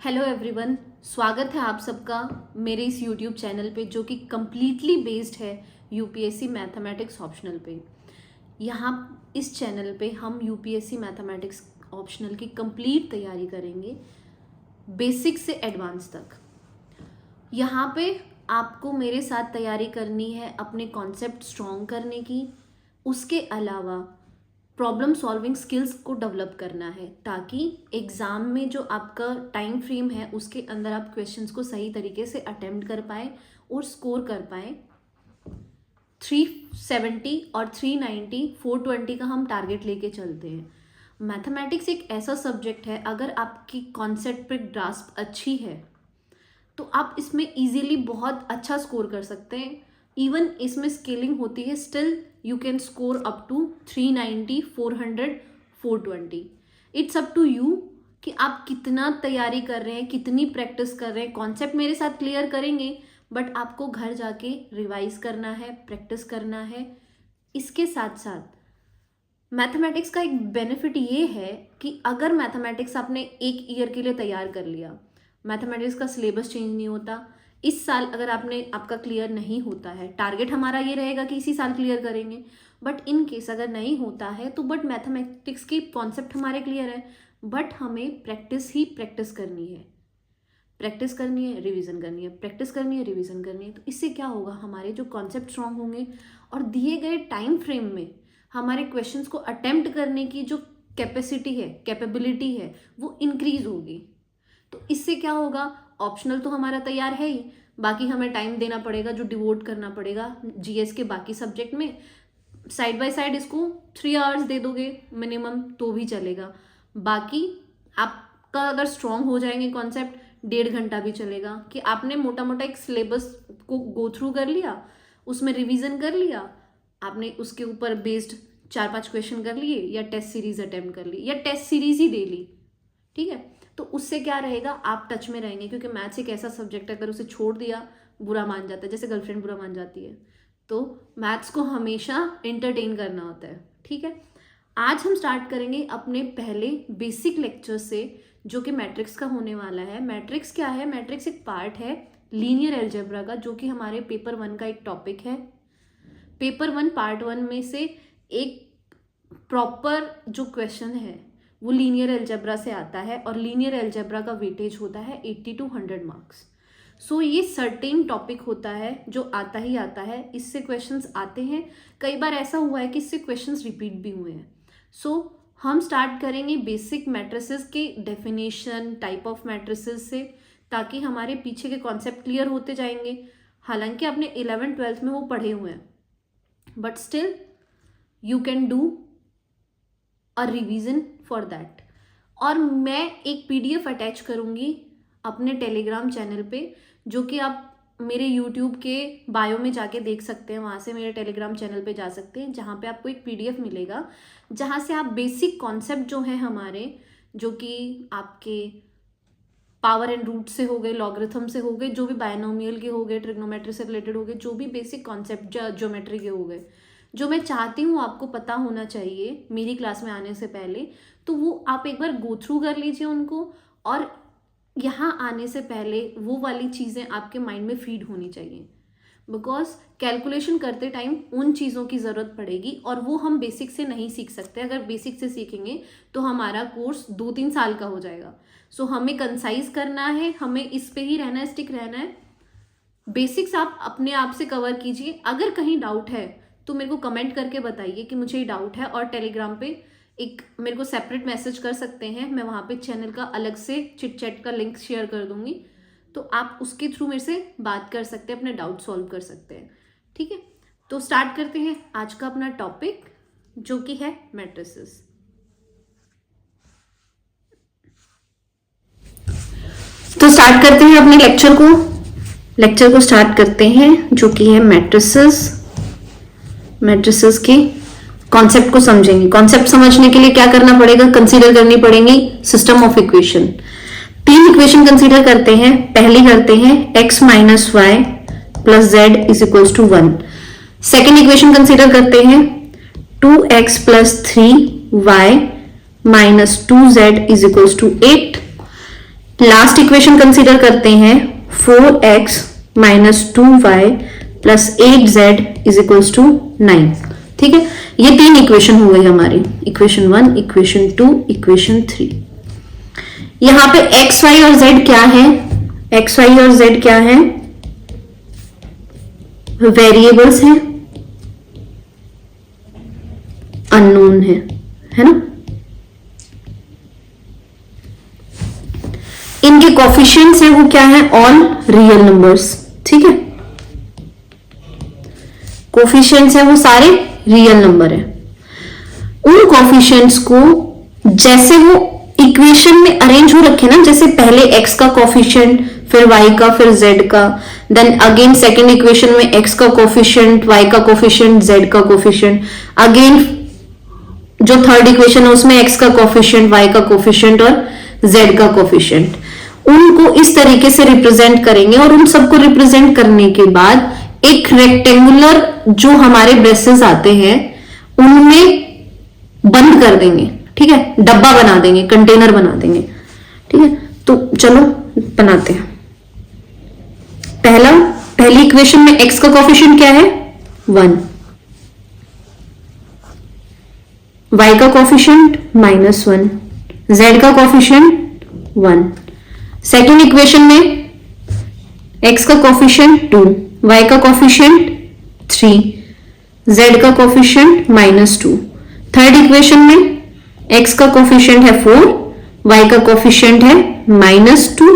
Hello everyone, स्वागत है आप सबका मेरे इस यूट्यूब चैनल पे जो कि कम्प्लीटली बेस्ड है यूपीएससी मैथमेटिक्स ऑप्शनल पे। यहाँ इस चैनल पे हम यूपीएससी मैथमेटिक्स ऑप्शनल की कंप्लीट तैयारी करेंगे, बेसिक से एडवांस तक। यहाँ पे आपको मेरे साथ तैयारी करनी है अपने कॉन्सेप्ट स्ट्रॉन्ग करने की, उसके अलावा प्रॉब्लम सॉल्विंग स्किल्स को डेवलप करना है ताकि एग्ज़ाम में जो आपका टाइम फ्रेम है उसके अंदर आप क्वेश्चंस को सही तरीके से अटेम्प्ट कर पाए और स्कोर कर पाए। 370 और 390 420 का हम टारगेट लेके चलते हैं। मैथमेटिक्स एक ऐसा सब्जेक्ट है, अगर आपकी कॉन्सेप्ट पे ग्रास्प अच्छी है तो आप इसमें इजीली बहुत अच्छा स्कोर कर सकते हैं। इवन इसमें स्केलिंग होती है, still you can score up to 390 400 420। It's up to you कि आप कितना तैयारी कर रहे हैं, कितनी प्रैक्टिस कर रहे हैं। कॉन्सेप्ट मेरे साथ क्लियर करेंगे बट आपको घर जाके रिवाइज करना है, प्रैक्टिस करना है। इसके साथ साथ मैथमेटिक्स का एक बेनिफिट ये है कि अगर मैथमेटिक्स आपने एक ईयर के लिए तैयार कर लिया, मैथमेटिक्स का सिलेबस चेंज नहीं होता। इस साल अगर आपका क्लियर नहीं होता है, टारगेट हमारा ये रहेगा कि इसी साल क्लियर करेंगे, बट इन केस अगर नहीं होता है तो बट मैथमेटिक्स की कॉन्सेप्ट हमारे क्लियर है, बट हमें प्रैक्टिस ही प्रैक्टिस करनी है, प्रैक्टिस करनी है, रिवीजन करनी है, प्रैक्टिस करनी है, रिवीजन करनी है। तो इससे क्या होगा, हमारे जो कॉन्सेप्ट स्ट्रांग होंगे और दिए गए टाइम फ्रेम में हमारे क्वेश्चंस को अटेम्प्ट करने की जो कैपेसिटी है, कैपेबिलिटी है, वो इंक्रीज होगी। तो इससे क्या होगा, ऑप्शनल तो हमारा तैयार है ही, बाकी हमें टाइम देना पड़ेगा जो डिवोट करना पड़ेगा जीएस के बाकी सब्जेक्ट में। साइड बाय साइड इसको 3 आवर्स दे दोगे मिनिमम तो भी चलेगा। बाकी आपका अगर स्ट्रॉन्ग हो जाएंगे कॉन्सेप्ट, 1.5 घंटा भी चलेगा कि आपने मोटा मोटा एक सिलेबस को गो थ्रू कर लिया, उसमें रिवीजन कर लिया, आपने उसके ऊपर बेस्ड 4-5 क्वेश्चन कर लिए या टेस्ट सीरीज अटेम्प्ट कर ली या टेस्ट सीरीज ही दे ली, ठीक है। तो उससे क्या रहेगा, आप टच में रहेंगे, क्योंकि मैथ्स एक ऐसा सब्जेक्ट है अगर उसे छोड़ दिया बुरा मान जाता है, जैसे गर्लफ्रेंड बुरा मान जाती है। तो मैथ्स को हमेशा एंटरटेन करना होता है, ठीक है। आज हम स्टार्ट करेंगे अपने पहले बेसिक लेक्चर से जो कि मैट्रिक्स का होने वाला है। मैट्रिक्स क्या है, मैट्रिक्स एक पार्ट है लीनियर अलजेब्रा का, जो कि हमारे पेपर 1 का एक टॉपिक है। पेपर 1 पार्ट 1 में से एक प्रॉपर जो क्वेश्चन है वो लीनियर अलजेब्रा से आता है और लीनियर अलजेब्रा का वेटेज होता है 80 to 100 मार्क्स। सो ये सर्टेन टॉपिक होता है जो आता ही आता है, इससे क्वेश्चंस आते हैं। कई बार ऐसा हुआ है कि इससे क्वेश्चंस रिपीट भी हुए हैं। सो हम स्टार्ट करेंगे बेसिक मैट्रिसेस के डेफिनेशन, टाइप ऑफ मैट्रिसेस से, ताकि हमारे पीछे के कॉन्सेप्ट क्लियर होते जाएंगे। हालांकि आपने 11th-12th में वो पढ़े हुए हैं, but still you can do a revision for that. और मैं एक पीडीएफ अटैच करूंगी अपने टेलीग्राम चैनल पे, जो कि आप मेरे यूट्यूब के बायो में जाके देख सकते हैं, वहाँ से मेरे टेलीग्राम चैनल पे जा सकते हैं, जहाँ पे आपको एक पीडीएफ मिलेगा जहाँ से आप बेसिक कॉन्सेप्ट जो है हमारे, जो कि आपके पावर एंड रूट से हो गए, लॉगरिथम से हो गए, जो भी बायनोमियल के हो गए, ट्रिग्नोमेट्री से रिलेटेड हो गए, जो भी बेसिक कॉन्सेप्ट ज्योमेट्री के हो गए, जो मैं चाहती हूँ आपको पता होना चाहिए मेरी क्लास में आने से पहले, तो वो आप एक बार गो थ्रू कर लीजिए उनको। और यहाँ आने से पहले वो वाली चीज़ें आपके माइंड में फीड होनी चाहिए, बिकॉज कैलकुलेशन करते टाइम उन चीज़ों की ज़रूरत पड़ेगी और वो हम बेसिक से नहीं सीख सकते। अगर बेसिक से सीखेंगे तो हमारा कोर्स 2-3 साल का हो जाएगा। सो हमें कंसाइज करना है, हमें इस पे ही रहना है, स्टिक रहना है। बेसिक्स आप अपने आप से कवर कीजिए। अगर कहीं डाउट है तो मेरे को कमेंट करके बताइए कि मुझे ये डाउट है, और टेलीग्राम पे एक मेरे को सेपरेट मैसेज कर सकते हैं, मैं वहाँ पे चैनल का अलग से चिट चैट का लिंक शेयर कर दूंगी, तो आप उसके थ्रू मेरे से बात कर सकते हैं, अपने डाउट सॉल्व कर सकते हैं, ठीक है। तो स्टार्ट करते हैं आज का अपना टॉपिक, जो कि है मैट्रिसेस। तो स्टार्ट करते हैं अपने लेक्चर को स्टार्ट करते हैं, जो कि है मैट्रिसेस। मैट्रिसेस के कॉन्सेप्ट को समझेंगे। कॉन्सेप्ट समझने के लिए क्या करना पड़ेगा, कंसीडर करनी पड़ेंगी system of equation. 3 equation consider करते हैं। पहली करते हैं x minus Y plus Z is equals to 1। Second equation consider करते हैं 2x plus 3y minus 2z is equals to 8। Last equation consider करते हैं 4x minus 2y plus 8z is equals to 9। ठीक है, ये 3 इक्वेशन हो गई हमारी, इक्वेशन 1, इक्वेशन 2, इक्वेशन 3। यहां पे x, y और z क्या है? x, y और z क्या है? वेरिएबल्स हैं, अननोन है ना। इनके कोफिशिएंट्स है वो क्या है? All real numbers. ठीक है, कोफिशिएंट्स है वो सारे रियल नंबर है। उन कोफिशिएंट्स को जैसे वो इक्वेशन में अरेंज हो रखे ना, जैसे पहले x का कोफिशिएंट, फिर y का, फिर z का, देन अगेन सेकेंड इक्वेशन में x का कोफिशिएंट, y का कोफिशिएंट, z का कोफिशिएंट, अगेन जो थर्ड इक्वेशन है उसमें x का कोफिशिएंट, y का कोफिशिएंट और z का कोफिशिएंट, उनको इस तरीके से रिप्रेजेंट करेंगे। और उन सबको रिप्रेजेंट करने के बाद एक रेक्टेंगुलर जो हमारे ब्रेसेस आते हैं उनमें बंद कर देंगे। ठीक है, डब्बा बना देंगे, कंटेनर बना देंगे। ठीक है, तो चलो बनाते हैं। पहली इक्वेशन में x का कोफिशिएंट क्या है? 1, y का कोफिशिएंट -1, z का कोफिशिएंट 1। सेकेंड इक्वेशन में x का कोफिशिएंट 2, y का कोफिशिएंट 3, z का कोफिशिएंट -2। थर्ड इक्वेशन में x का कोफिशिएंट है 4, y का कोफिशिएंट है -2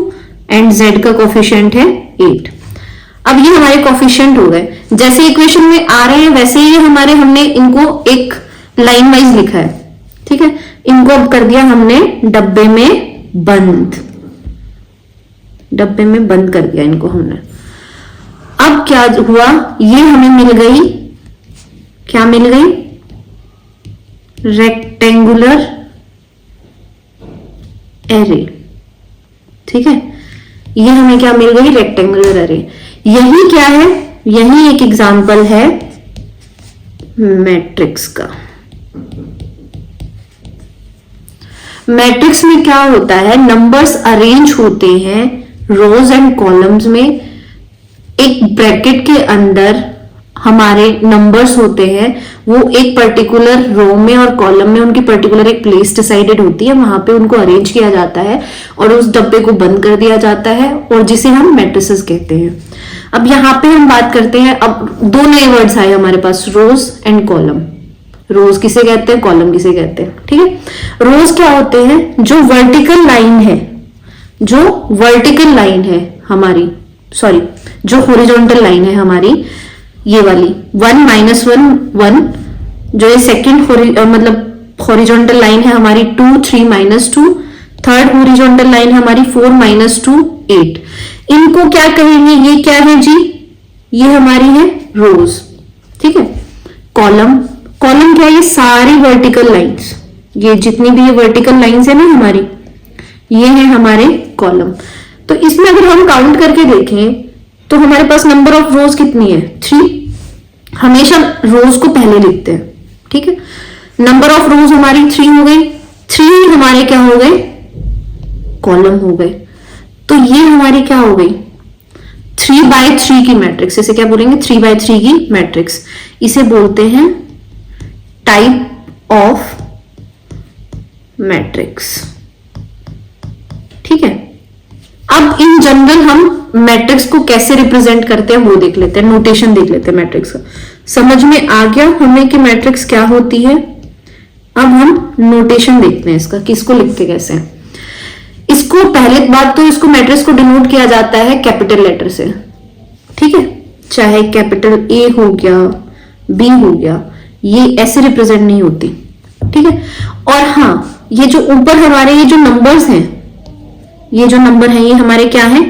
एंड z का कोफिशिएंट है 8। अब ये हमारे कोफिशिएंट हो गए। जैसे इक्वेशन में आ रहे हैं वैसे ही हमने इनको एक लाइन वाइज लिखा है। ठीक है, इनको अब कर दिया हमने डब्बे में बंद, डब्बे में बंद कर दिया इनको हमने। अब क्या हुआ? ये हमें मिल गई, क्या मिल गई? Rectangular array. ठीक है, ये हमें क्या मिल गई? Rectangular array. यही क्या है? यही एक एग्जांपल है मैट्रिक्स का। मैट्रिक्स में क्या होता है? नंबर्स अरेंज होते हैं रोज एंड कॉलम्स में। एक ब्रैकेट के अंदर हमारे नंबर्स होते हैं, वो एक पर्टिकुलर रो में और कॉलम में उनकी पर्टिकुलर एक प्लेस डिसाइडेड होती है, वहां पे उनको अरेंज किया जाता है और उस डब्बे को बंद कर दिया जाता है, और जिसे हम मैट्रिसेस कहते हैं। अब यहाँ पे हम बात करते हैं, अब 2 नए वर्ड्स आए हमारे पास, रोज एंड कॉलम। रोज किसे कहते हैं, कॉलम किसे कहते हैं? ठीक है, रोज क्या होते हैं? जो वर्टिकल लाइन है, जो वर्टिकल लाइन है हमारी, सॉरी जो हॉरिजॉन्टल लाइन है हमारी, ये वाली 1 -1 1, जो ये सेकंड मतलब हॉरिजॉन्टल लाइन है हमारी 2 3 -2, थर्ड हॉरिजॉन्टल लाइन हमारी 4 -2 8। इनको क्या कहेंगे? ये क्या है जी? ये हमारी है रोज। ठीक है, कॉलम, कॉलम क्या है? ये सारी वर्टिकल लाइंस, ये जितनी भी ये वर्टिकल लाइंस है ना हमारी, ये है हमारे कॉलम। तो इसमें अगर हम काउंट करके देखें तो हमारे पास नंबर ऑफ रोज कितनी है? 3। हमेशा रोज को पहले लिखते हैं। ठीक है, नंबर ऑफ रोज हमारी 3 हो गई, 3 हमारे क्या हो गए? कॉलम हो गए। तो ये हमारी क्या हो गई? 3x3 की मैट्रिक्स। इसे क्या बोलेंगे? 3x3 की मैट्रिक्स। इसे बोलते हैं टाइप ऑफ मैट्रिक्स। ठीक है, अब इन जनरल हम मैट्रिक्स को कैसे रिप्रेजेंट करते हैं वो देख लेते हैं, नोटेशन देख लेते हैं मैट्रिक्स का। समझ में आ गया हमें कि मैट्रिक्स क्या होती है? अब हम नोटेशन देखते हैं इसका, कि इसको लिखते कैसे हैं। इसको पहले बात तो इसको मैट्रिक्स को डिनोट किया जाता है कैपिटल लेटर से। ठीक है, चाहे कैपिटल ए हो गया, बी हो गया, ये ऐसे रिप्रेजेंट नहीं होती। ठीक है, और हाँ, ये जो ऊपर हमारे ये जो नंबर्स हैं, ये जो नंबर है ये हमारे क्या है?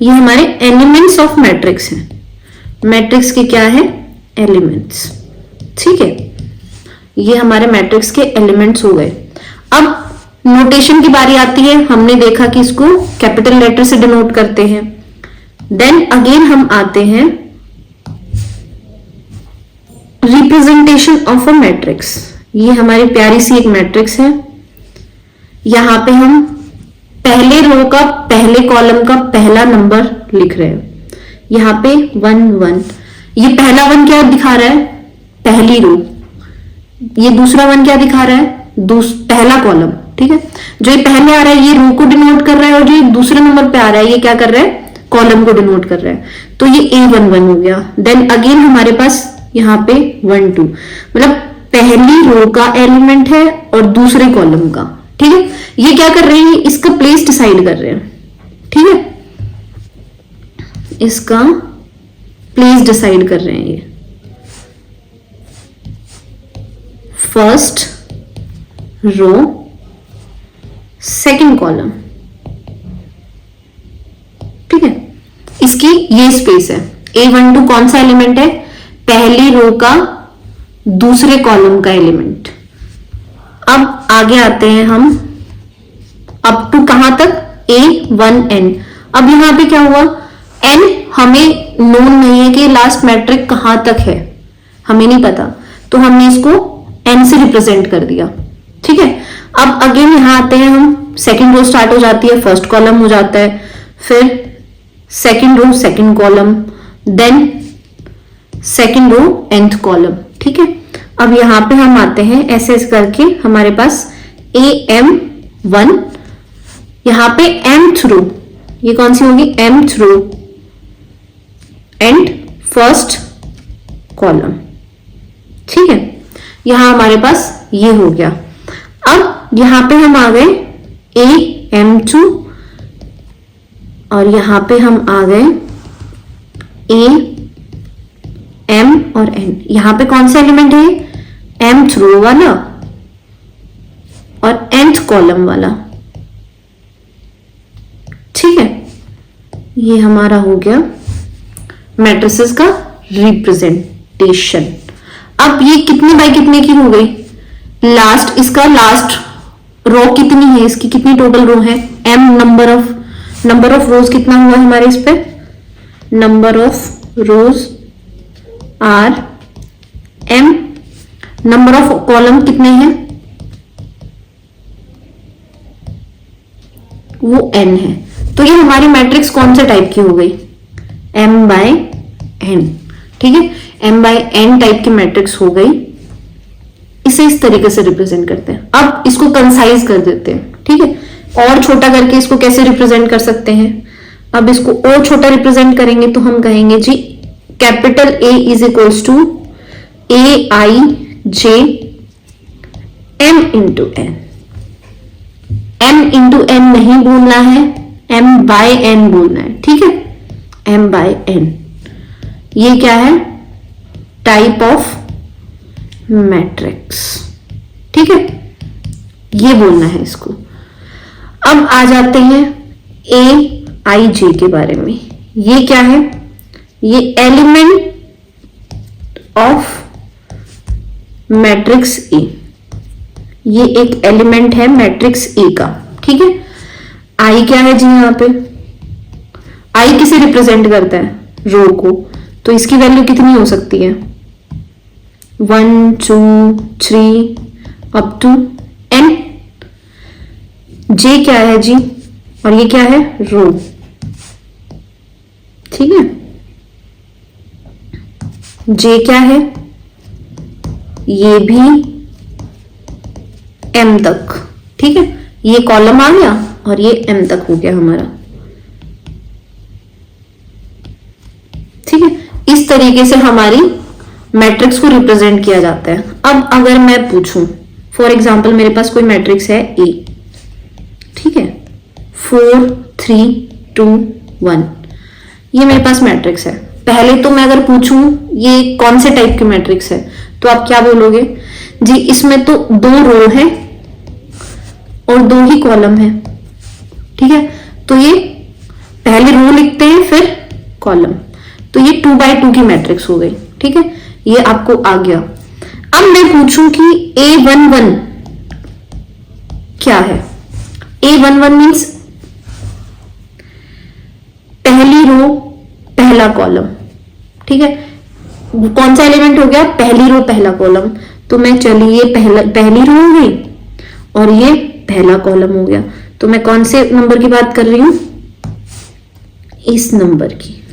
ये हमारे एलिमेंट्स ऑफ मैट्रिक्स हैं। मैट्रिक्स के क्या है? एलिमेंट्स। ठीक है, ये हमारे मैट्रिक्स के एलिमेंट्स हो गए। अब नोटेशन की बारी आती है। हमने देखा कि इसको कैपिटल लेटर से डिनोट करते हैं। देन अगेन हम आते हैं रिप्रेजेंटेशन ऑफ अ मैट्रिक्स। ये हमारी प्यारी सी एक मैट्रिक्स है। यहां पे हम पहले रो का पहले कॉलम का पहला नंबर लिख रहे हैं, यहाँ पे 1 1, ये पहला 1 क्या दिखा रहा है, पहली रो, ये दूसरा 1 क्या दिखा रहा है, पहला कॉलम। ठीक है, जो ये पहले आ रहा है ये रो को डिनोट कर रहा है, और जो ये दूसरे नंबर पे आ रहा है ये क्या कर रहा है, कॉलम को डिनोट कर रहा है। तो ये A11 हो गया। देन अगेन हमारे पास यहाँ पे 1 2, मतलब पहली रो का एलिमेंट है और दूसरे कॉलम का। ठीक है, ये क्या कर रहे हैं, इसका प्लेस डिसाइड कर रहे हैं। ठीक है, इसका प्लेस डिसाइड कर रहे हैं, ये फर्स्ट रो सेकंड कॉलम। ठीक है, इसकी ये स्पेस है। A12 कौन सा एलिमेंट है, पहली रो का दूसरे कॉलम का एलिमेंट। अब आगे आते हैं हम अप टू कहां तक, A1N। अब यहां पे क्या हुआ, N हमें नोन नहीं है कि लास्ट मैट्रिक कहां तक है, हमें नहीं पता, तो हमने इसको N से रिप्रेजेंट कर दिया। ठीक है, अब अगेन यहां आते हैं हम, सेकंड रो स्टार्ट हो जाती है, फर्स्ट कॉलम हो जाता है, फिर second row second column, then second row nth column. ठीक है, अब यहां पे हम आते हैं ऐसे ऐसे करके, हमारे पास AM1, यहां पे mth रो, ये कौन सी होगी, mth row and first column. ठीक है, यहां हमारे पास ये हो गया। अब यहां पे हम आ गए AM2, और यहां पे हम आ गए A M और N। यहां पे कौन सा एलिमेंट है, mth रो वाला और nth कॉलम वाला। ठीक है, ये हमारा हो गया मैट्रिसेस का रिप्रेजेंटेशन। अब ये कितने बाय कितने की हो गई, लास्ट, इसका लास्ट रो कितनी है, इसकी कितनी टोटल रो है, m नंबर ऑफ रोज कितना हुआ हमारे इस पे, number of rows are m, number of column कितने हैं, वो n है। तो ये हमारी मैट्रिक्स कौन से टाइप की हो गई, m/n। ठीक है, m/n टाइप की मैट्रिक्स हो गई। इसे इस तरीके से रिप्रेजेंट करते हैं। अब इसको कंसाइज कर देते हैं। ठीक है, और छोटा करके इसको कैसे रिप्रेजेंट कर सकते हैं, अब इसको और छोटा रिप्रेजेंट करेंगे तो हम कहेंगे जी capital A is equals to AIJ M into N। M into N नहीं बोलना है, M/N बोलना है। ठीक है, M/N, ये क्या है, टाइप ऑफ मैट्रिक्स। ठीक है, ये बोलना है इसको। अब आ जाते हैं AIJ के बारे में। ये क्या है, ये एलिमेंट ऑफ मैट्रिक्स A, ये एक एलिमेंट है मैट्रिक्स A का। ठीक है, I क्या है जी, यहां पे I किसे रिप्रेजेंट करता है, रो को, तो इसकी वैल्यू कितनी हो सकती है, 1 2 3 अप टू n। J क्या है जी, और ये क्या है, रो। ठीक है, J क्या है, ये भी M तक। ठीक है, ये कॉलम आ गया और ये M तक हो गया हमारा। ठीक है, इस तरीके से हमारी मैट्रिक्स को रिप्रेजेंट किया जाता है। अब अगर मैं पूछूं, फॉर एग्जांपल मेरे पास कोई मैट्रिक्स है A, ठीक है, 4 3 2 1, ये मेरे पास मैट्रिक्स है। पहले तो मैं अगर पूछूं ये कौन से टाइप की मैट्रिक्स है, तो आप क्या बोलोगे जी, इसमें तो 2 रो है और 2 ही कॉलम है। ठीक है, तो ये पहले रो लिखते हैं फिर कॉलम, तो ये 2 by 2 की मैट्रिक्स हो गई। ठीक है, ये आपको आ गया। अब मैं पूछूं कि A11 क्या है, A11 मीन्स पहली रो पहला कॉलम। ठीक है, कौन सा एलिमेंट हो गया, पहली रो पहला कॉलम। तो मैं चलिए पहली रो हो गई और ये पहला कॉलम हो गया, तो मैं कौन से नंबर की बात कर रही हूं, इस नंबर की।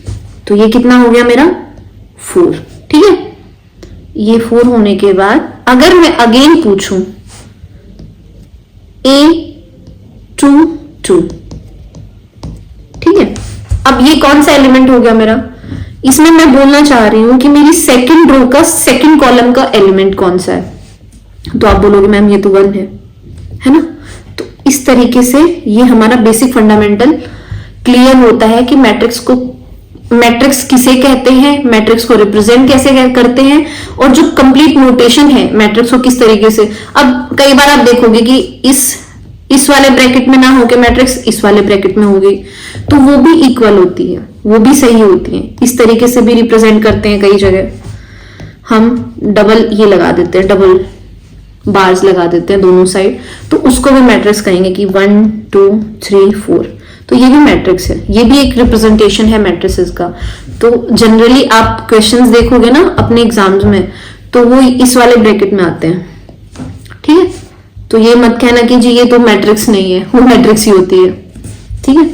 तो ये कितना हो गया मेरा 4, ठीक है। ये 4 होने के बाद अगर मैं अगेन पूछूं A22, ठीक है। अब ये कौन सा एलिमेंट हो गया मेरा, इसमें मैं बोलना चाह रही हूं कि मेरी सेकंड रो का सेकंड कॉलम का एलिमेंट कौन सा है। तो आप बोलोगे मैम ये तो 1 है ना। तो इस तरीके से ये हमारा बेसिक फंडामेंटल क्लियर होता है कि मैट्रिक्स किसे कहते हैं, मैट्रिक्स को रिप्रेजेंट कैसे करते हैं, और जो कंप्लीट नोटेशन है मैट्रिक्स को किस तरीके से। अब कई बार आप देखोगे कि इस वाले ब्रैकेट में ना होके मैट्रिक्स इस वाले ब्रैकेट में होगी, तो वो भी इक्वल होती है, वो भी सही होती है। इस तरीके से भी रिप्रेजेंट करते हैं कई जगह, हम डबल ये लगा देते हैं, डबल बार्स लगा देते हैं दोनों साइड, तो उसको भी मैट्रिक्स कहेंगे कि 1 2 3 4। तो ये भी मैट्रिक्स है, ये भी एक रिप्रेजेंटेशन है मैट्रिसेस का। तो जनरली आप क्वेश्चंस देखोगे ना अपने एग्जाम्स में, तो वो इस वाले ब्रैकेट में आते हैं, ठीक है। तो ये मत कहना कि जी ये तो मैट्रिक्स नहीं है, वो मैट्रिक्स ही होती है, ठीक है।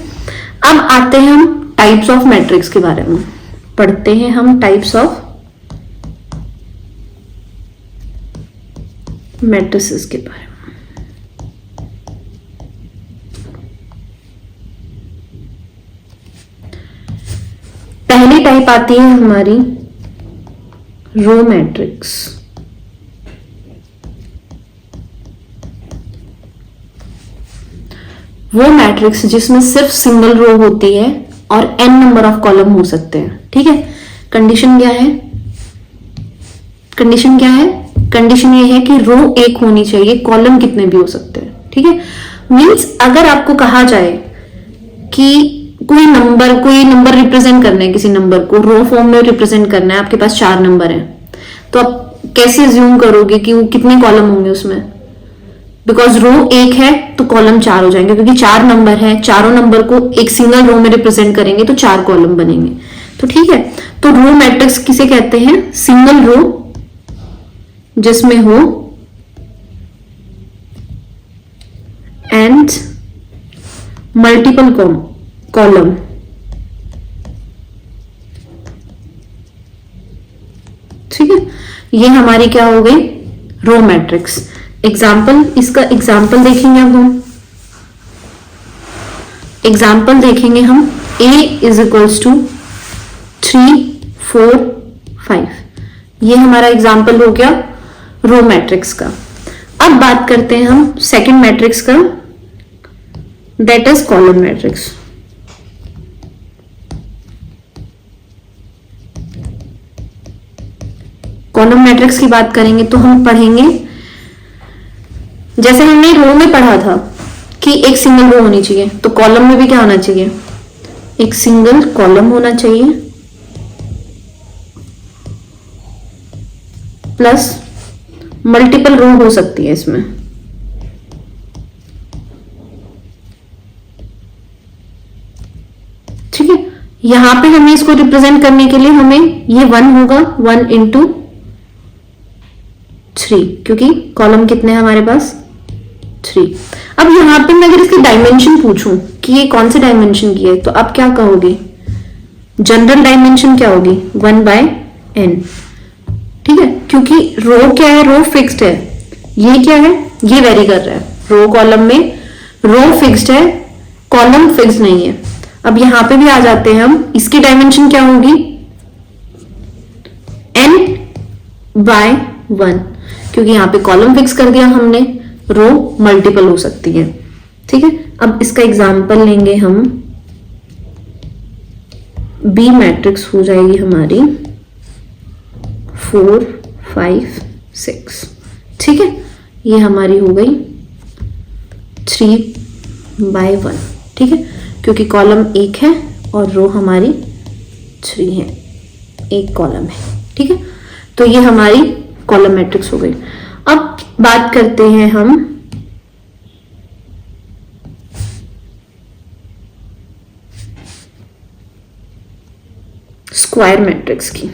अब आते हैं हम टाइप्स ऑफ मैट्रिक्स के बारे में, पढ़ते हैं हम टाइप्स ऑफ मैट्रिसेस के बारे में। पहली टाइप आती है हमारी रो मैट्रिक्स। वो मैट्रिक्स जिसमें सिर्फ सिंगल रो होती है और n नंबर ऑफ कॉलम हो सकते हैं, ठीक है। कंडीशन क्या है, कंडीशन क्या है, कंडीशन ये है कि रो एक होनी चाहिए, कॉलम कितने भी हो सकते हैं, ठीक है। मींस अगर आपको कहा जाए कि कोई नंबर रिप्रेजेंट करना है, किसी नंबर को रो फॉर्म में रिप्रेजेंट करना है, आपके पास 4 नंबर हैं, तो आप कैसे अज्यूम करोगे कि वो कितने कॉलम होंगे उसमें। बिकॉज रो एक है तो कॉलम 4 हो जाएंगे, क्योंकि 4 नंबर है, चारों नंबर को एक सिंगल रो में रिप्रेजेंट करेंगे तो 4 कॉलम बनेंगे, तो ठीक है। तो रो मैट्रिक्स किसे कहते हैं, सिंगल रो जिसमें हो एंड मल्टीपल कॉलम, ठीक है। ये हमारी क्या हो गई, रो मैट्रिक्स। एग्जाम्पल, इसका एग्जाम्पल देखेंगे अब हम, एग्जाम्पल देखेंगे हम A इज इक्वल्स टू 3 4 5, ये हमारा एग्जाम्पल हो गया रो मैट्रिक्स का। अब बात करते हैं हम सेकंड मैट्रिक्स का, that is column matrix. Column matrix की बात करेंगे तो हम पढ़ेंगे, जैसे हमने रो में पढ़ा था कि एक सिंगल रो होनी चाहिए, तो कॉलम में भी क्या होना चाहिए, एक सिंगल कॉलम होना चाहिए प्लस मल्टीपल रो हो सकती है इसमें, ठीक है। यहां पे हमें इसको रिप्रेजेंट करने के लिए हमें ये 1 होगा, 1 इंटू 3, क्योंकि कॉलम कितने हैं हमारे पास 3। अब यहां पे मैं अगर इसकी डायमेंशन पूछूं कि ये कौन से डायमेंशन की है, तो आप क्या कहोगे, जनरल डायमेंशन क्या होगी 1/n, ठीक है। क्योंकि रो क्या है, रो फिक्स्ड है, ये क्या है, ये वेरी कर रहा है। रो कॉलम में रो फिक्स्ड है, कॉलम फिक्स्ड नहीं है। अब यहां पे भी आ जाते हैं हम, इसकी डायमेंशन क्या होगी n/1, क्योंकि यहां पे कॉलम फिक्स कर दिया हमने, रो मल्टीपल हो सकती है, ठीक है। अब इसका एग्जांपल लेंगे हम, बी मैट्रिक्स हो जाएगी हमारी 4 5 6, ठीक है। ये हमारी हो गई 3/1, ठीक है, क्योंकि कॉलम एक है और रो हमारी 3 है, एक कॉलम है, ठीक है। तो ये हमारी कॉलम मैट्रिक्स हो गई। अब बात करते हैं हम स्क्वायर मैट्रिक्स की।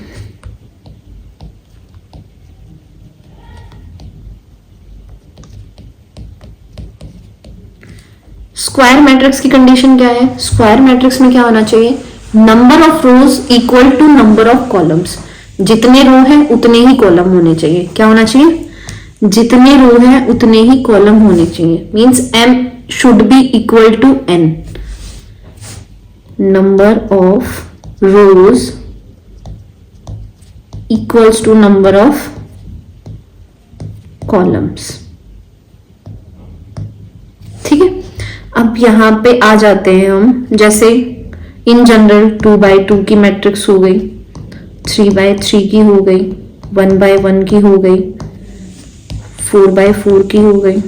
स्क्वायर मैट्रिक्स की कंडीशन क्या है? स्क्वायर मैट्रिक्स में क्या होना चाहिए? Number of rows equal to number of columns. जितने रो हैं उतने ही कॉलम होने चाहिए। क्या होना चाहिए? जितने रो हैं उतने ही कॉलम होने चाहिए। Means m should be equal to n। Number of rows equals to number of columns. ठीक है, अब यहां पे आ जाते हैं हम। जैसे इन जनरल 2x2 की मैट्रिक्स हो गई, 3x3 की हो गई, 1x1 की हो गई, 4x4 की हो गई,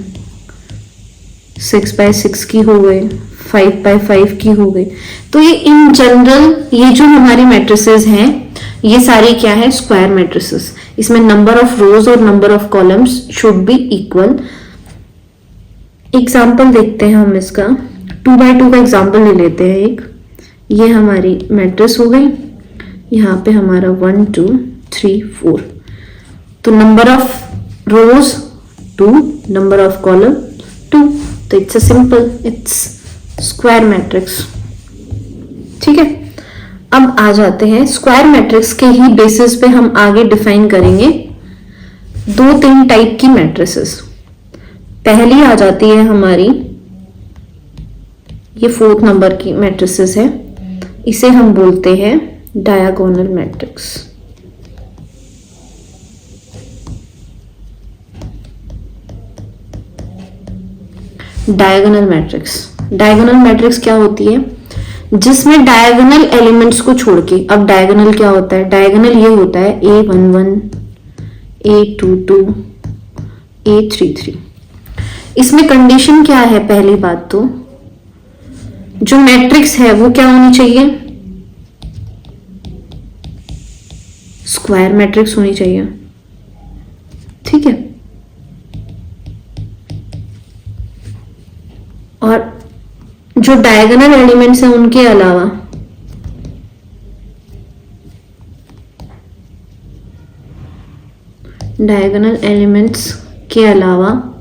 6x6 की हो गई, 5x5 की हो गई। तो ये इन जनरल ये जो हमारी मैट्रिसेस हैं ये सारी क्या है? Square matrices. इसमें नंबर ऑफ रोज और number of columns should be equal. Example देखते हैं हम इसका। 2x2 का एग्जाम्पल ले लेते हैं एक। ये हमारी मैट्रिक्स हो गई, यहाँ पे हमारा 1 2 3 4। तो number of rose 2, number of column 2। तो it's a simple, its square matrix. ठीक है, अब आ जाते हैं स्क्वायर मैट्रिक्स के ही बेसिस पे हम आगे डिफाइन करेंगे 2-3 टाइप की मैट्रिसेस। पहली आ जाती है हमारी, ये 4th नंबर की मैट्रिसेस है, इसे हम बोलते हैं diagonal matrix. Diagonal matrix, diagonal matrix क्या होती है? जिसमें डायगोनल एलिमेंट्स को छोड़ के, अब डायगोनल क्या होता है? डायगोनल ये होता है A11, A22, A33। इसमें कंडीशन क्या है? पहली बात तो जो मैट्रिक्स है वो क्या होनी चाहिए? स्क्वायर मैट्रिक्स होनी चाहिए। ठीक है, और जो डायगोनल एलिमेंट्स हैं उनके अलावा डायगोनल एलिमेंट्स के अलावा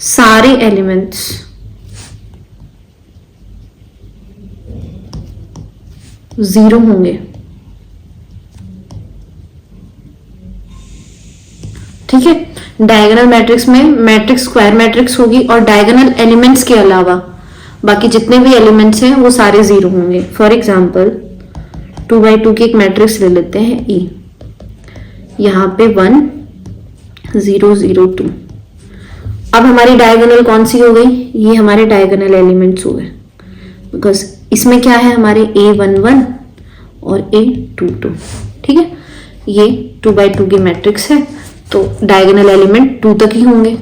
सारे एलिमेंट्स जीरो होंगे। ठीक है, डायगोनल मैट्रिक्स में मैट्रिक्स स्क्वायर मैट्रिक्स होगी और डायगोनल एलिमेंट्स के अलावा बाकी जितने भी एलिमेंट्स हैं वो सारे जीरो होंगे। फॉर एग्जांपल 2x2 की एक मैट्रिक्स ले लेते हैं E। यहाँ पे 1 0 0 2। अब हमारी डायगोनल कौन सी हो गई? ये हमारे डायगोनल एलिमेंट्स हो गए, बिकॉज इसमें क्या है? हमारे A11 और A22। ठीक है, ये 2x2 की मैट्रिक्स है तो डायगोनल एलिमेंट 2 तक ही होंगे।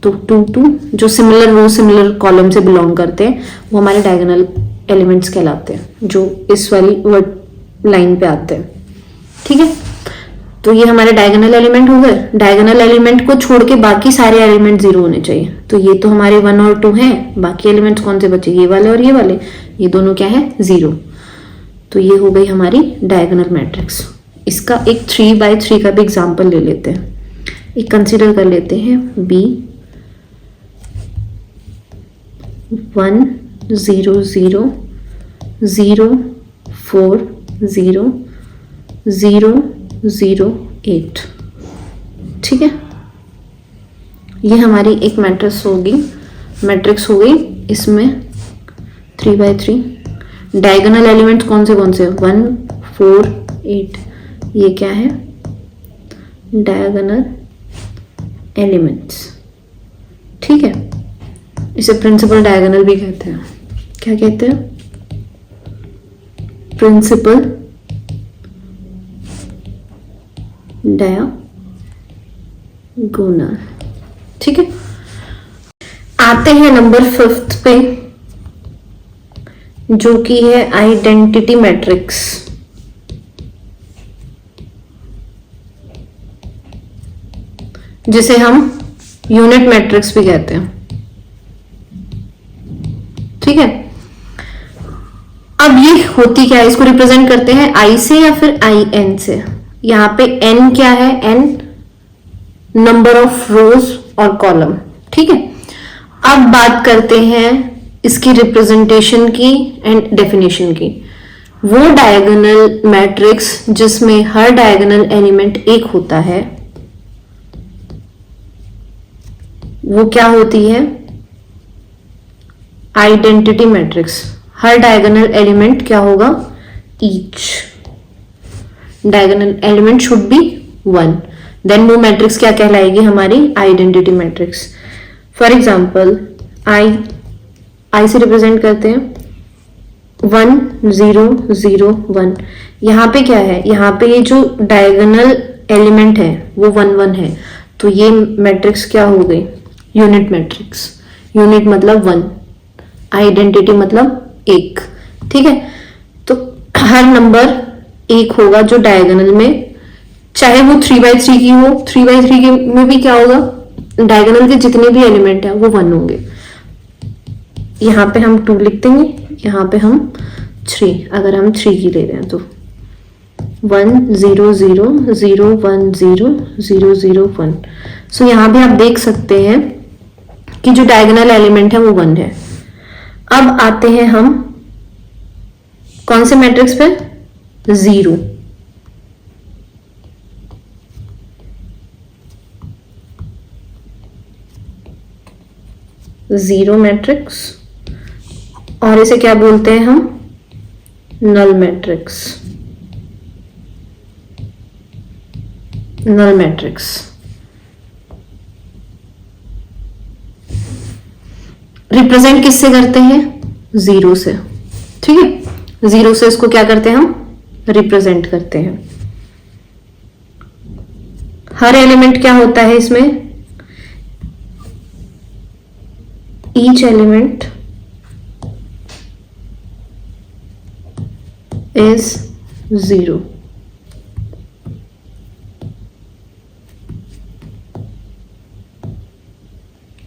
तो 2 2 जो सिमिलर रो सिमिलर कॉलम से बिलोंग करते हैं वो हमारे डायगोनल एलिमेंट्स कहलाते हैं, जो इस वाली वर्ड लाइन पे आते हैं। ठीक है, तो ये हमारे डायगोनल एलिमेंट हो गए। डायगोनल एलिमेंट को छोड़ के बाकी सारे एलिमेंट जीरो होने चाहिए। तो ये तो हमारे 1 और 2 हैं, बाकी एलिमेंट्स कौन से बचे? ये वाले और ये वाले, ये दोनों क्या है? जीरो। तो ये हो गई हमारी डायगोनल मैट्रिक्स। इसका एक 3x3 का भी एग्जाम्पल ले लेते हैं। एक कंसीडर कर लेते हैं B 1 0 0 0 4 0 0 0 8। ठीक है, ये हमारी एक मैट्रिक्स हो गई। इसमें 3x3 डायगोनल एलिमेंट्स कौन से 1 4 8। ये क्या है? Diagonal elements. ठीक है, इसे प्रिंसिपल डायगोनल भी कहते हैं। क्या कहते हैं? Principal diagonal. ठीक है, आते हैं नंबर 5th पे, जो कि है आइडेंटिटी मैट्रिक्स। जिसे हम यूनिट मैट्रिक्स भी कहते हैं। ठीक है, अब ये होती क्या है? इसको रिप्रेजेंट करते हैं I से या फिर IN से। यहां पे N क्या है? N नंबर ऑफ रोज और कॉलम। ठीक है, अब बात करते हैं इसकी रिप्रेजेंटेशन की एंड डेफिनेशन की। वो डायगोनल मैट्रिक्स जिसमें हर डायगोनल एलिमेंट एक होता है वो क्या होती है? Identity matrix. हर डायगोनल एलिमेंट क्या होगा? Each diagonal element should be one, then वो मैट्रिक्स क्या कहलाएगी? हमारी identity matrix. For example I से रिप्रेजेंट करते हैं 1 0 0 1। यहाँ पे क्या है? यहाँ पे ये जो डायगोनल एलिमेंट है वो 1 1 है, तो ये मैट्रिक्स क्या हो गई? Unit matrix. यूनिट मतलब 1, आइडेंटिटी मतलब एक। ठीक है, तो हर नंबर एक होगा जो डायगोनल में, चाहे वो 3/3 की हो। 3/3 के में भी क्या होगा? डायगोनल के जितने भी एलिमेंट हैं वो 1 होंगे। यहाँ पे हम 2 लिख देंगे, यहाँ पे हम 3, अगर हम 3 की ले रहे हैं तो 1 0 0 0 1 0 0 0 1। सो यहाँ भी आप देख सकते हैं कि जो डायगोनल एलिमेंट है वो 1 है। अब आते हैं हम कौन से मैट्रिक्स पे? 0। जीरो मैट्रिक्स, और इसे क्या बोलते हैं हम? Null matrix. Null matrix represent किससे करते हैं? 0 से। ठीक है, 0 से इसको क्या करते हैं? हम रिप्रेजेंट करते हैं। हर एलिमेंट क्या होता है इसमें? Each element is 0।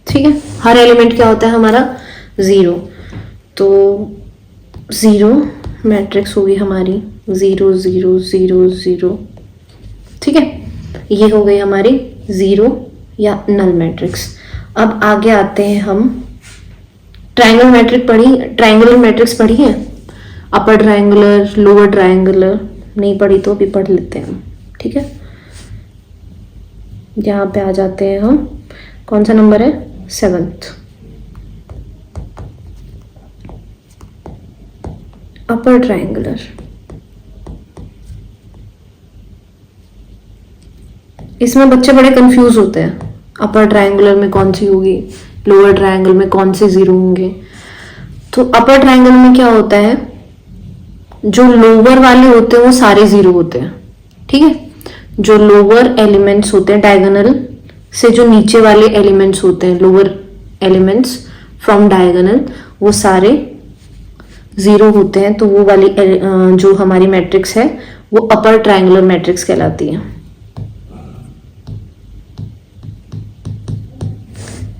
ठीक है, हर एलिमेंट क्या होता है हमारा? 0। तो 0 मैट्रिक्स होगी हमारी 0 0 0 0। ठीक है, ये हो गई हमारी 0 या नल मैट्रिक्स। अब आगे आते हैं हम ट्रायंगल मैट्रिक्स पढ़ी है? अपर ट्रायंगुलर, लोअर ट्रायंगुलर नहीं पढ़ी तो अभी पढ़ लेते हैं हम। ठीक है, यहाँ पे आ जाते हैं हम, कौन सा नंबर है? 7th। अपर ट्रायंगुलर, इसमें बच्चे बड़े कंफ्यूज होते हैं, अपर ट्रायंगुलर में कौन सी होगी, लोअर ट्रायंगल में कौन से 0 होंगे। तो अपर ट्रायंगल में क्या होता है? जो लोअर वाले होते हैं वो सारे 0 होते हैं। ठीक है, जो लोअर एलिमेंट्स होते हैं डायगोनल से, जो नीचे वाले एलिमेंट्स होते हैं, लोअर एलिमेंट्स फ्रॉम डायगोनल, वो सारे 0 होते हैं। तो वो वाली जो हमारी मैट्रिक्स है वो अपर ट्रायंगुलर मैट्रिक्स कहलाती है।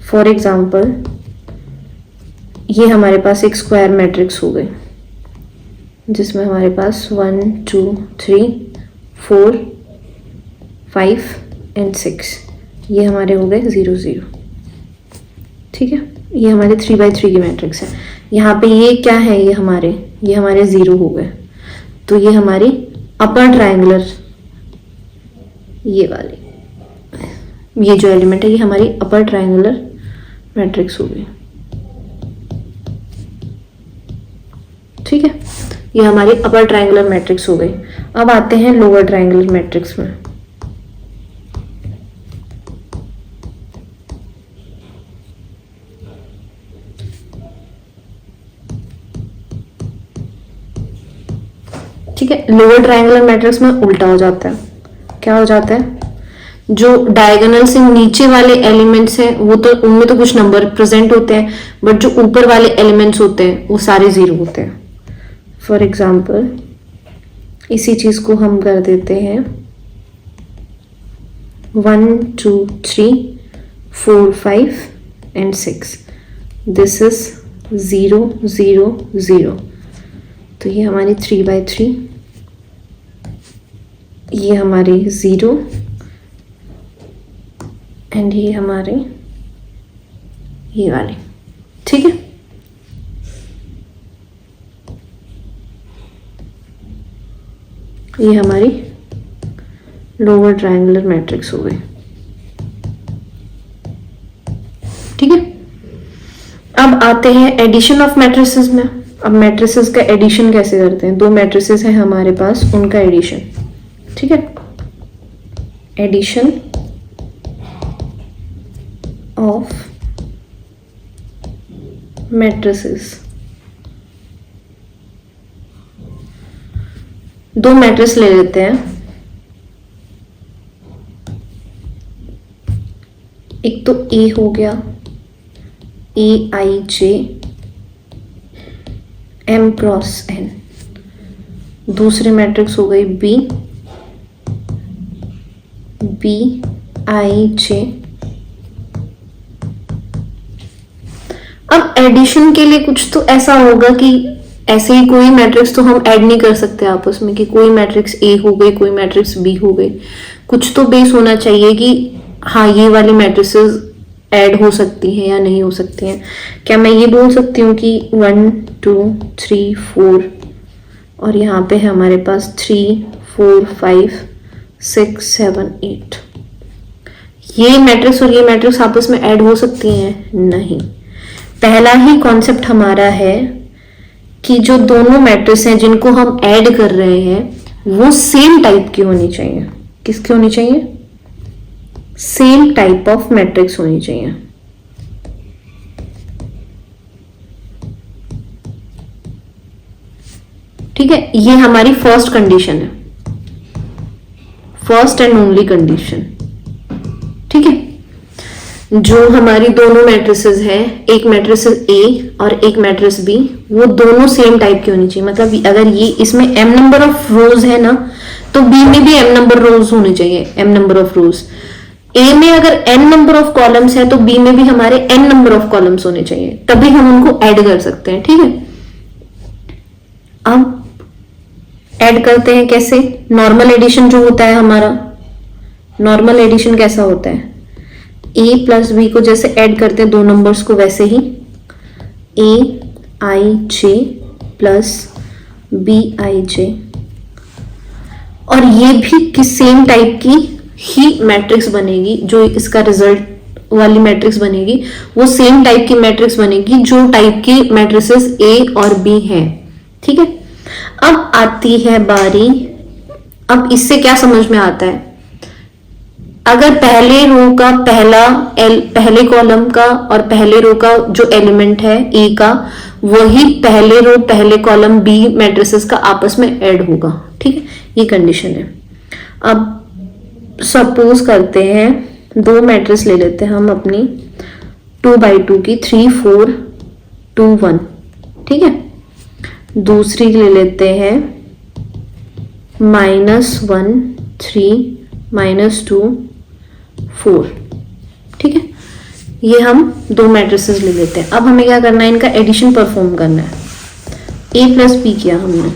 फॉर एग्जाम्पल ये हमारे पास एक स्क्वायर मैट्रिक्स हो गई जिसमें हमारे पास 1 2 3 4 5 एंड 6, ये हमारे हो गए 0 0। ठीक है, ये हमारे 3/3 की मैट्रिक्स है। यहाँ पे ये क्या है? ये हमारे 0 हो गए। तो ये हमारी अपर ट्रायंगुलर, ये वाली, ये जो एलिमेंट है ये हमारी अपर ट्रायंगुलर मैट्रिक्स हो गई। ठीक है, ये हमारी अपर ट्रायंगुलर मैट्रिक्स हो गई। अब आते हैं लोअर ट्रायंगुलर मैट्रिक्स में। ठीक है, लोअर ट्रायंगुलर मैट्रिक्स में उल्टा हो जाता है। क्या हो जाता है? जो डायगोनल से नीचे वाले एलिमेंट्स हैं वो तो उनमें तो कुछ नंबर प्रेजेंट होते हैं, बट जो ऊपर वाले एलिमेंट्स होते हैं वो सारे 0 होते हैं। फॉर एग्जाम्पल इसी चीज को हम कर देते हैं 1 2 3 4 5 एंड 6। This is 0 0 0। तो ये हमारी 3/3, ये हमारी 0 एंड ये हमारे ये वाले। ठीक है, ये हमारी लोअर ट्रायंगुलर मैट्रिक्स हो गई। ठीक है, अब आते हैं एडिशन ऑफ मैट्रिसेस में। अब मैट्रिसेस का एडिशन कैसे करते हैं? दो मैट्रिसेस हैं हमारे पास, उनका एडिशन। ठीक है, एडिशन ऑफ मैट्रिसेस। दो मैट्रिक्स ले लेते हैं, एक तो ए हो गया, ए I J M cross N. दूसरी मैट्रिक्स हो गई बी, बी आई जे। अब एडिशन के लिए कुछ तो ऐसा होगा कि ऐसे ही कोई मैट्रिक्स तो हम ऐड नहीं कर सकते आपस में कि कोई मैट्रिक्स ए हो गई, कोई मैट्रिक्स बी हो गई। कुछ तो बेस होना चाहिए कि हाँ ये वाली मैट्रिसेस ऐड हो सकती हैं या नहीं हो सकती हैं। क्या मैं ये बोल सकती हूँ कि 1 2 3 4 और यहाँ पे है हमारे पास 3 4 5 6 7 8, ये मैट्रिक्स और ये मैट्रिक्स आपस में ऐड हो सकती हैं? नहीं। पहला ही कॉन्सेप्ट हमारा है कि जो दोनों मैट्रिक्स हैं जिनको हम ऐड कर रहे हैं वो सेम टाइप की होनी चाहिए। किसकी होनी चाहिए? सेम टाइप ऑफ मैट्रिक्स होनी चाहिए। ठीक है, ये हमारी फर्स्ट कंडीशन है, फर्स्ट एंड ओनली कंडीशन। ठीक है, जो हमारी दोनों मैट्रिसेस हैं, एक मैट्रिस ए और एक मैट्रिस बी, वो दोनों सेम टाइप की होनी चाहिए। मतलब अगर ये इसमें m नंबर ऑफ रोज है ना, तो बी में भी m नंबर रोज होने चाहिए, m नंबर ऑफ रोज। ए में अगर n नंबर ऑफ कॉलम्स है तो बी में भी हमारे n नंबर ऑफ कॉलम्स होने चाहिए, तभी हम उनको ऐड कर सकते हैं। ठीक है, अब ऐड करते हैं कैसे? नॉर्मल एडिशन जो होता है हमारा, नॉर्मल एडिशन कैसा होता है? ए प्लस बी को जैसे ऐड करते हैं दो नंबर्स को, वैसे ही ए I J plus B I जे, और ये भी किस सेम टाइप की ही मैट्रिक्स बनेगी। जो इसका रिजल्ट वाली मैट्रिक्स बनेगी वो सेम टाइप की मैट्रिक्स बनेगी जो टाइप की मैट्रिसेस ए और बी हैं। ठीक है, अब आती है बारी, अब इससे क्या समझ में आता है? अगर पहले रो का पहले कॉलम का और पहले रो का जो एलिमेंट है ए का, वही पहले रो पहले कॉलम बी मैट्रिसेस का आपस में ऐड होगा। ठीक है, ये कंडीशन है। अब सपोज करते हैं दो मैट्रिक्स ले लेते हैं हम अपनी 2x2 की, 3 4 2 1। ठीक है, दूसरी ले लेते हैं -1 3 -2 4। ठीक है, ये हम दो मैट्रिसेस ले लेते हैं। अब हमें क्या करना है? इनका एडिशन परफॉर्म करना है। a प्लस बी किया हमने,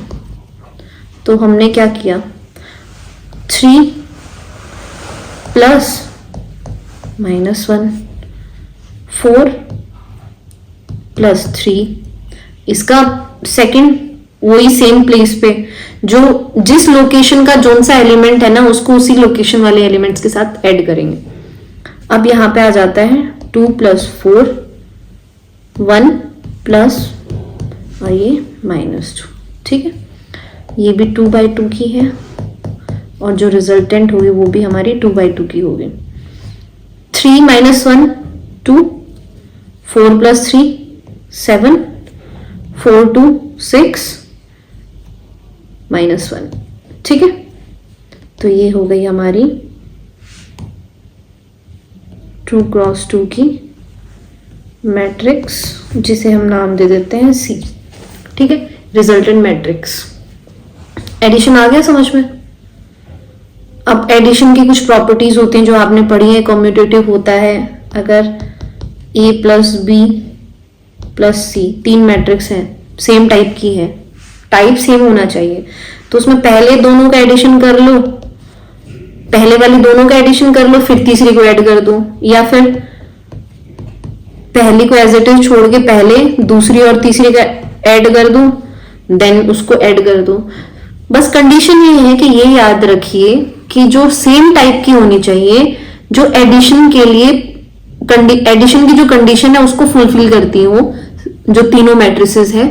तो हमने क्या किया? 3 प्लस -1 4 प्लस 3, इसका सेकंड वही सेम प्लेस पे, जो जिस लोकेशन का जोन सा एलिमेंट है ना, उसको उसी लोकेशन वाले एलिमेंट्स के साथ ऐड करेंगे। अब यहां पे आ जाता है 2 प्लस 4 1 प्लस और ये -2। ठीक है, ये भी 2x2 की है और जो रिजल्टेंट होगी वो भी हमारी 2x2 की होगी। 3 -1 2, 4 प्लस 3 7, 4 2 6 -1। ठीक है, तो ये हो गई हमारी 2 क्रॉस 2 की मैट्रिक्स, जिसे हम नाम दे देते हैं सी। ठीक है, रिजल्टेंट मैट्रिक्स। एडिशन आ गया समझ में? अब एडिशन की कुछ प्रॉपर्टीज होती हैं जो आपने पढ़ी है, कम्यूटेटिव होता है। अगर a प्लस बी प्लस सी, तीन मैट्रिक्स हैं, सेम टाइप की है, टाइप सेम होना चाहिए, तो उसमें पहले दोनों का एडिशन कर लो, पहले वाली दोनों का एडिशन कर लो, फिर तीसरी को ऐड कर दो, या फिर पहली को एज इट इज छोड़ के पहले दूसरी और तीसरी का ऐड कर दूं, देन उसको ऐड कर दूं। बस कंडीशन ये है कि ये याद रखिए कि जो सेम टाइप की होनी चाहिए, जो एडिशन के लिए एडिशन की जो कंडीशन है उसको फुलफिल करती है, वो जो तीनों मैट्रिसेस है,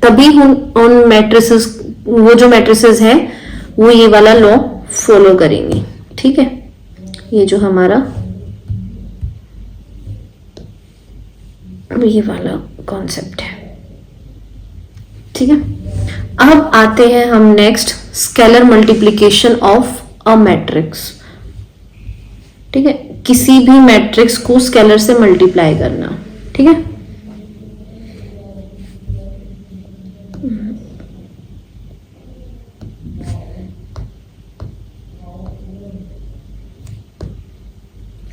तभी उन मैट्रिसेस, वो जो मैट्रिसेस है वो ये वाला लॉ फॉलो करेंगी। ठीक है, ये जो हमारा ये वाला कॉन्सेप्ट है। ठीक है, अब आते हैं हम next, scalar multiplication of a matrix. ठीक है, किसी भी मैट्रिक्स को स्केलर से मल्टीप्लाई करना। ठीक है,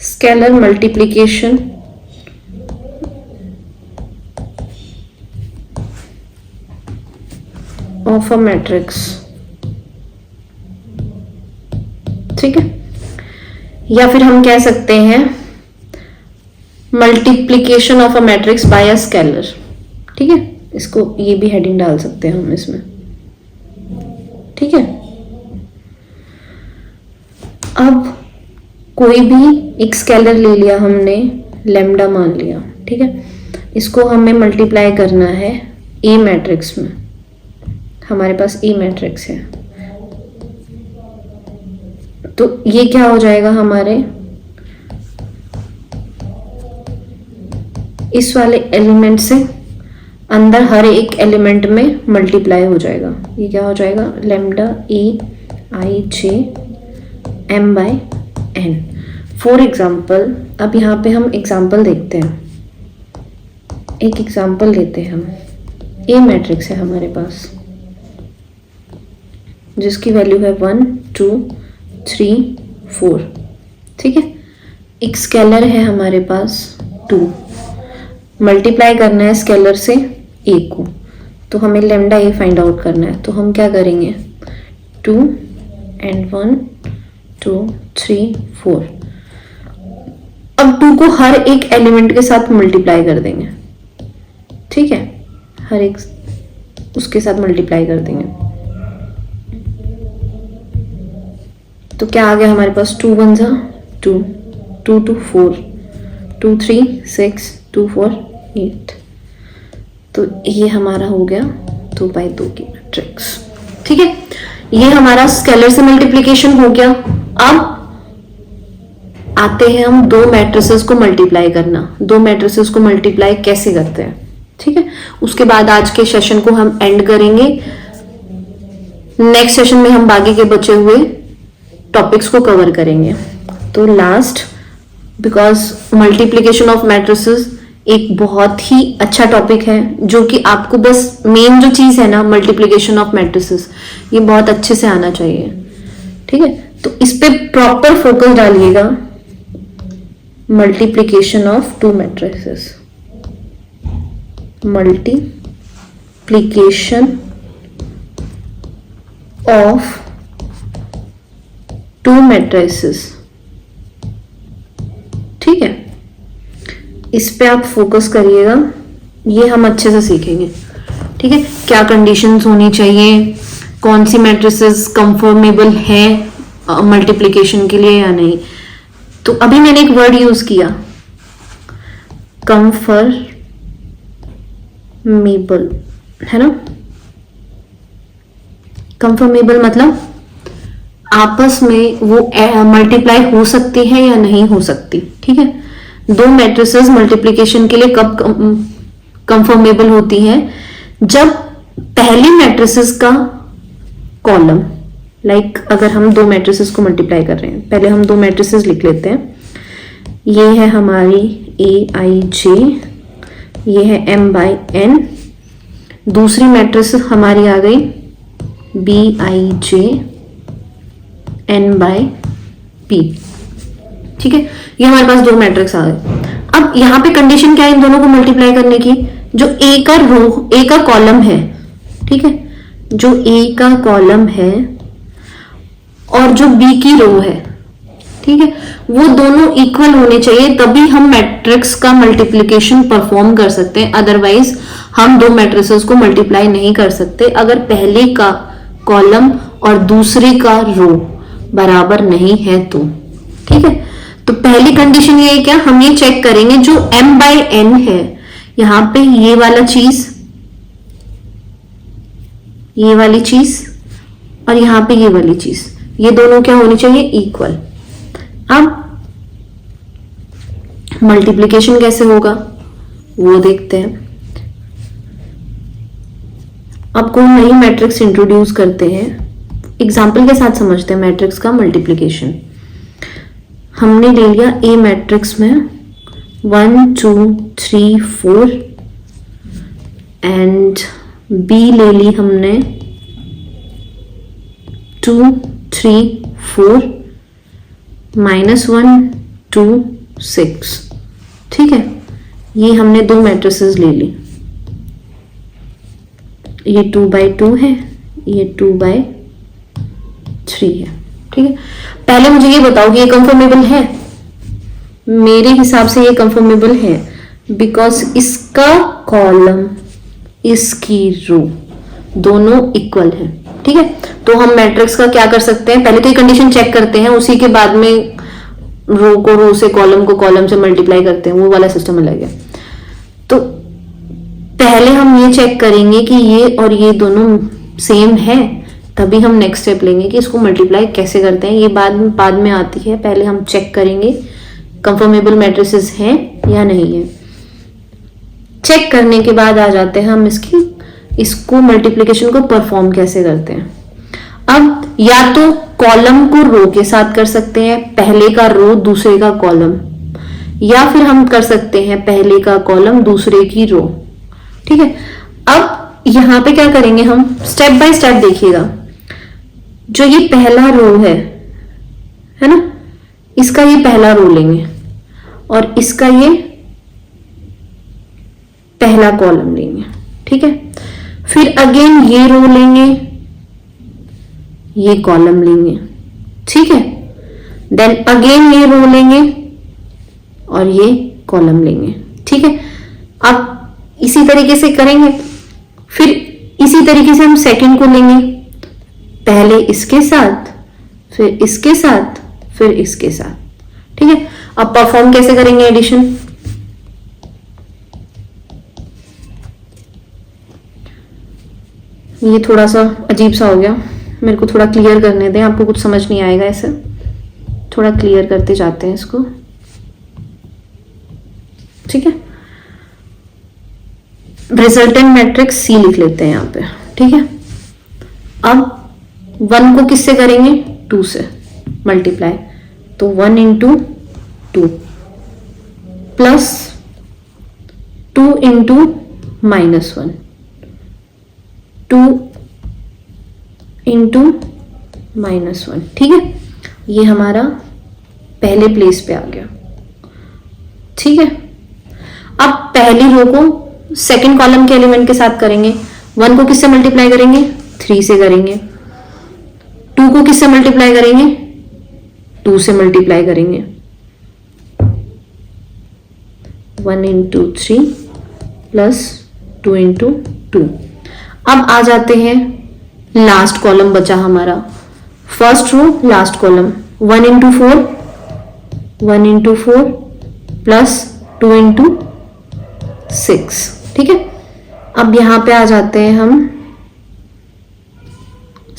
scalar multiplication of a matrix. ठीक है, या फिर हम कह सकते हैं multiplication of a matrix bye a scalar. ठीक है, इसको ये भी हेडिंग डाल सकते हैं हम इसमें। ठीक है, अब कोई भी एक स्केलर ले लिया हमने, लैम्डा मान लिया। ठीक है, इसको हमें मल्टीप्लाई करना है ए मैट्रिक्स में। हमारे पास ए मैट्रिक्स है, तो ये क्या हो जाएगा, हमारे इस वाले एलिमेंट से अंदर हर एक एलिमेंट में मल्टीप्लाई हो जाएगा। ये क्या हो जाएगा, lambda A I J M by N. For example, अब यहाँ पे हम एग्जाम्पल देखते हैं, एक एग्जाम्पल लेते हैं हम। ए मैट्रिक्स है हमारे पास जिसकी वैल्यू है 1 2 3 4। ठीक है, एक स्केलर है हमारे पास 2, मल्टीप्लाई करना है स्केलर से ए को, तो हमें लैम्डा ए फाइंड आउट करना है। तो हम क्या करेंगे, 2 and 1 2 3 4। अब 2 को हर एक एलिमेंट के साथ मल्टीप्लाई कर देंगे। ठीक है, हर एक उसके साथ मल्टीप्लाई कर देंगे, तो क्या आ गया हमारे पास, 2 1 2 2 2 4 2 3 6 2 4 8। तो ये हमारा हो गया 2x2 की मैट्रिक्स। ठीक है, ये हमारा स्केलर से मल्टीप्लिकेशन हो गया। अब आते हैं हम दो मैट्रिसेस को मल्टीप्लाई करना। दो मैट्रिसेस को मल्टीप्लाई कैसे करते हैं, ठीक है, उसके बाद आज के सेशन को हम एंड करेंगे। नेक्स्ट सेशन में हम बाकी के बचे हुए टॉपिक्स को कवर करेंगे। तो last, because multiplication of matrices एक बहुत ही अच्छा टॉपिक है, जो कि आपको बस मेन जो चीज है ना, मल्टीप्लिकेशन ऑफ मैट्रिसेस, ये बहुत अच्छे से आना चाहिए। ठीक है, तो इस पे प्रॉपर फोकस डालिएगा। Multiplication of to matrices, multiplication of to matrices. ठीक है, इस पे आप फोकस करिएगा, ये हम अच्छे से सीखेंगे। ठीक है, क्या कंडीशंस होनी चाहिए, कौन सी मैट्रिसेस कंफर्मेबल है मल्टीप्लिकेशन के लिए या नहीं। तो अभी मैंने एक वर्ड यूज किया, कंफर्मेबल, है ना। कंफर्मेबल मतलब आपस में वो मल्टीप्लाई हो सकती है या नहीं हो सकती। ठीक है, दो मैट्रिसेस मल्टीप्लिकेशन के लिए कब कंफर्मेबल होती हैं, जब पहली मैट्रिसेस का कॉलम, लाइक अगर हम दो मैट्रिसेस को मल्टीप्लाई कर रहे हैं, पहले हम दो मैट्रिसेस लिख लेते हैं। ये है हमारी ए आई जे, ये है एम बाई एन। दूसरी मैट्रिस हमारी आ गई B I J N by P. ठीक है, ये हमारे पास दो मैट्रिक्स आ गए। अब यहां पे कंडीशन क्या है इन दोनों को मल्टीप्लाई करने की, जो ए का रो, ए का कॉलम है, ठीक है, जो ए का कॉलम है और जो बी की रो है, ठीक है, वो दोनों इक्वल होने चाहिए, तभी हम मैट्रिक्स का मल्टीप्लिकेशन परफॉर्म कर सकते हैं। अदरवाइज हम दो मैट्रिसेस को मल्टीप्लाई नहीं कर सकते अगर पहले का कॉलम और दूसरे का रो बराबर नहीं है तो। ठीक है, तो पहली कंडीशन ये है, क्या हम ये चेक करेंगे जो m बाय n है, यहां पे ये वाला चीज, ये वाली चीज और यहां पे ये वाली चीज, ये दोनों क्या होनी चाहिए, इक्वल। अब मल्टीप्लिकेशन कैसे होगा वो देखते हैं। अब कोई नई मैट्रिक्स इंट्रोड्यूस करते हैं, एग्जाम्पल के साथ समझते हैं मैट्रिक्स का मल्टीप्लिकेशन। हमने ले लिया ए मैट्रिक्स में 1 2 3 4 एंड बी ले ली हमने 2 3 4 -1 2 6। ठीक है, ये हमने दो मैट्रिसेस ले ली, ये 2/2 है, ये 2/3 है। ठीक है, पहले मुझे ये बताओ कि ये कंफर्मेबल है। मेरे हिसाब से ये कंफर्मेबल है, बिकॉज इसका कॉलम इसकी रो दोनों इक्वल है। ठीक है, तो हम मैट्रिक्स का क्या कर सकते हैं, पहले तो ये कंडीशन चेक करते हैं, उसी के बाद में रो को रो से, कॉलम को कॉलम से मल्टीप्लाई करते हैं, वो वाला सिस्टम अलग है। तो पहले हम ये चेक करेंगे कि ये और ये दोनों सेम है, तभी हम नेक्स्ट स्टेप लेंगे कि इसको मल्टीप्लाई कैसे करते हैं। ये बाद में आती है, पहले हम चेक करेंगे कंफर्मेबल मैट्रिसेस हैं या नहीं है। चेक करने के बाद आ जाते हैं हम इसको मल्टीप्लिकेशन को परफॉर्म कैसे करते हैं। अब या तो कॉलम को रो के साथ कर सकते हैं, पहले का रो दूसरे का कॉलम, या फिर हम कर सकते हैं पहले का कॉलम दूसरे की रो। ठीक है, अब यहां पे क्या करेंगे, हम स्टेप बाय स्टेप देखिएगा। जो ये पहला रो है ना, इसका ये पहला रो लेंगे और इसका ये पहला कॉलम लेंगे। ठीक है, फिर अगेन ये रो लेंगे, ये कॉलम लेंगे। ठीक है, देन अगेन ये रो लेंगे और ये कॉलम लेंगे। ठीक है, अब इसी तरीके से करेंगे, फिर इसी तरीके से हम सेकंड को लेंगे, पहले इसके साथ, फिर इसके साथ, फिर इसके साथ। ठीक है, अब परफॉर्म कैसे करेंगे एडिशन। ये थोड़ा सा अजीब सा हो गया, मेरे को थोड़ा क्लियर करने दें, आपको कुछ समझ नहीं आएगा ऐसे, थोड़ा क्लियर करते जाते हैं इसको। ठीक है, रिजल्टेंट मैट्रिक्स सी लिख लेते हैं यहां पे। ठीक है, अब 1 को किससे करेंगे, 2 से मल्टीप्लाई, तो 1 × 2 प्लस 2 × -1 2 × -1। ठीक है, ये हमारा पहले प्लेस पे आ गया। ठीक है, अब पहली रो को सेकंड कॉलम के एलिमेंट के साथ करेंगे। 1 को किससे मल्टीप्लाई करेंगे, 3 से करेंगे। 2 को किससे मल्टीप्लाई करेंगे, 2 से मल्टीप्लाई करेंगे। 1 × 3 प्लस 2 × 2। अब आ जाते हैं, लास्ट कॉलम बचा हमारा, first row last column, 1 × 4 1 × 4 plus 2 × 6। ठीक है, अब यहां पे आ जाते हैं हम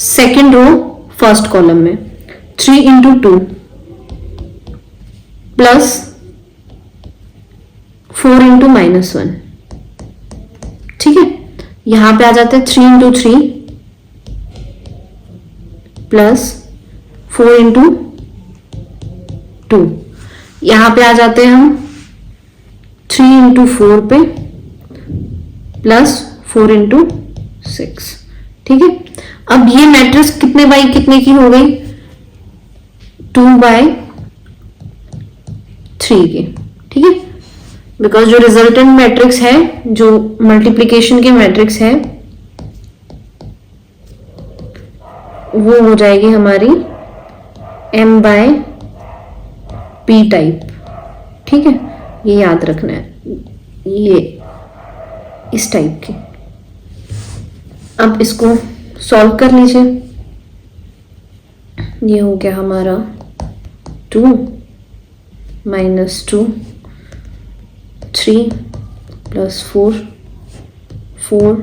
सेकेंड रो फर्स्ट कॉलम में, 3 × 2 प्लस 4 × -1। ठीक है, यहां पे आ जाते हैं 3 × 3 प्लस 4 × 2। यहां पे आ जाते हैं हम 3 × 4 पे प्लस 4 × 6। ठीक है, अब ये मैट्रिक्स कितने बाई कितने की हो गई, 2/3 की। ठीक है, बिकॉज जो रिजल्टेंट मैट्रिक्स है, जो मल्टीप्लिकेशन के मैट्रिक्स है, वो हो जाएगी हमारी m/2 पी टाइप, ठीक है, ये याद रखना है, ये इस टाइप की। अब इसको सॉल्व कर लीजिए। ये हो गया हमारा 2 -2 3 + 4 4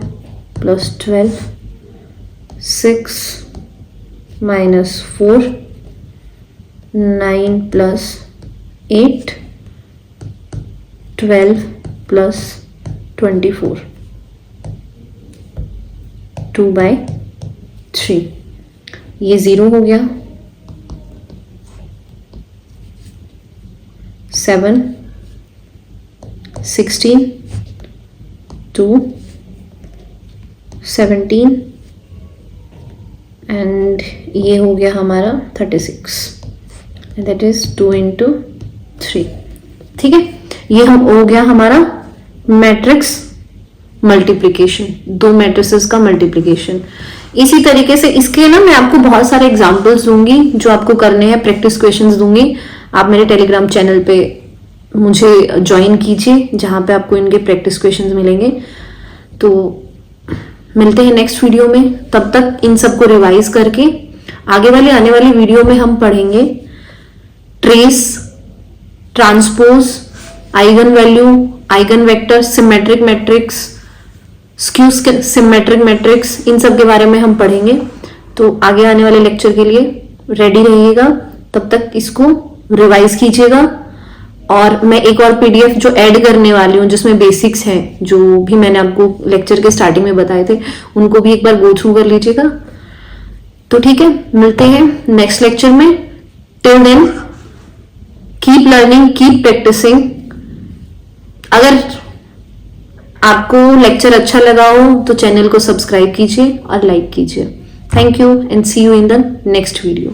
+ 12 6 - 4 9 + 8 12 + 24 2/3। ये 0 हो गया। 7 16 2 17 एंड ये हो गया हमारा 36, दैट इज 2 × 3। ठीक है, ये हो गया हमारा मैट्रिक्स मल्टीप्लिकेशन, दो मैट्रिसेस का मल्टीप्लिकेशन। इसी तरीके से इसके ना मैं आपको बहुत सारे एग्जांपल्स दूंगी जो आपको करने हैं, प्रैक्टिस क्वेश्चंस दूंगी। आप मेरे टेलीग्राम चैनल पे मुझे ज्वाइन कीजिए जहां पे आपको इनके प्रैक्टिस क्वेश्चंस मिलेंगे। तो मिलते हैं नेक्स्ट वीडियो में, तब तक इन सबको रिवाइज करके आने वाली वीडियो में हम पढ़ेंगे trace, transpose, eigen value, eigen vector, symmetric matrix, skew symmetric matrix, इन सब के बारे में हम पढ़ेंगे। तो आगे आने वाले लेक्चर के लिए रेडी रहिएगा, तब तक इसको रिवाइज कीजिएगा। और मैं एक और पीडीएफ जो ऐड करने वाली हूँ जिसमें बेसिक्स हैं, जो भी मैंने आपको लेक्चर के स्टार्टिंग में बताए थे, उनको भी एक बार गो थ्रू कर लीजिएगा। तो ठीक है, मिलते हैं नेक्स्ट लेक्चर में। Till then keep learning, keep practising. अगर आपको लेक्चर अच्छा लगा हो तो चैनल को सब्सक्राइब कीजिए और लाइक कीजिए। Thank you and see you in the next video.